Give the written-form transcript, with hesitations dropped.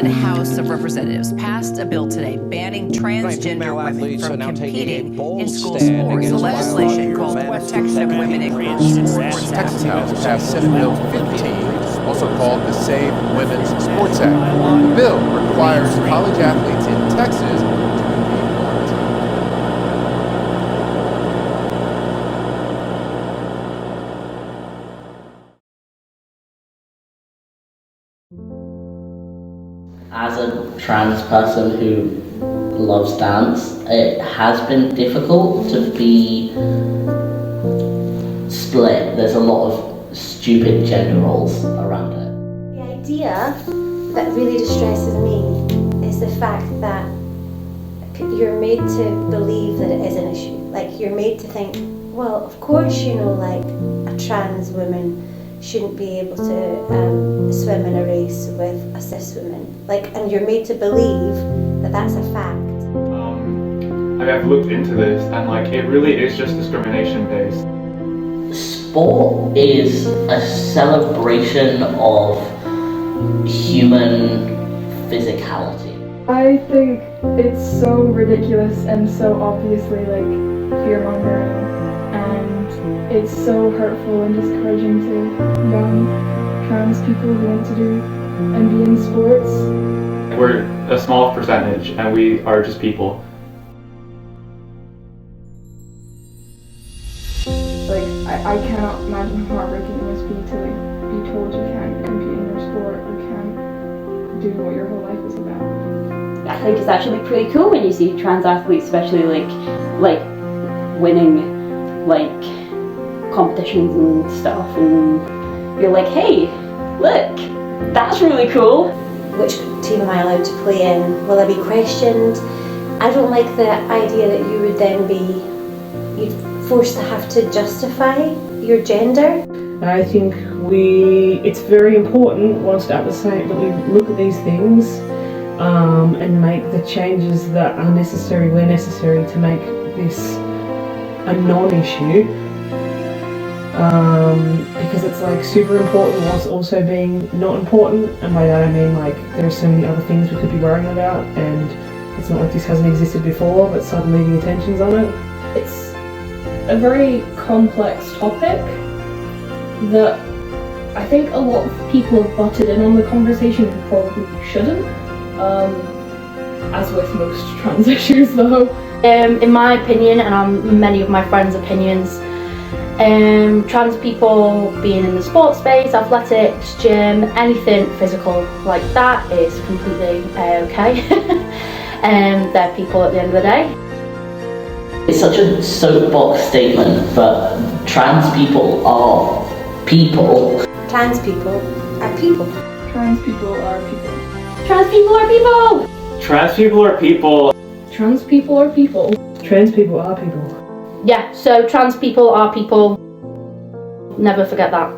Maryland House of Representatives passed a bill today banning transgender women from competing in school sports. The legislation called the Protection of Women in Girls Sports Act. Texas House passed Senate Bill 15, also called the Save Women's Sports Act. The bill requires college athletes in Texas As a trans person who loves dance, it has been difficult to be split. There's a lot of stupid gender roles around it. The idea that really distresses me is the fact that you're made to believe that it is an issue. Like, you're made to think, well, of course, like a trans woman shouldn't be able to swim in a race with a cis woman. And you're made to believe that that's a fact. I've looked into this, and it really is just discrimination based. Sport is a celebration of human physicality. I think it's so ridiculous and so obviously fear-mongering, and it's so hurtful and discouraging to young trans people who want to do and be in sports. We're a small percentage, and we are just people. I cannot imagine how heartbreaking it must be to be told you can't compete in your sport or can't do what your whole life is about. I think it's actually pretty cool when you see trans athletes, especially winning competitions and stuff, and you're like, hey, look, that's really cool. Which team am I allowed to play in? Will I be questioned? I don't like the idea that you would then be forced to have to justify your gender. I think it's very important, want to start with saying, that we look at these things and make the changes that are necessary where necessary to make this a non-issue, because it's super important whilst also being not important. And by that I mean there's so many other things we could be worrying about, and it's not like this hasn't existed before, but suddenly the attention's on it. It's a very complex topic that I think a lot of people have butted in on the conversation who probably shouldn't, as with most trans issues though. In my opinion, and on many of my friends' opinions, trans people being in the sports space, athletics, gym, anything physical like that is completely okay. They're people at the end of the day. It's such a soapbox statement, but trans people are people. Trans people are people. Trans people are people. Trans people are people! Trans people are people. Trans people are people. Trans people are people. Yeah, so trans people are people. Never forget that.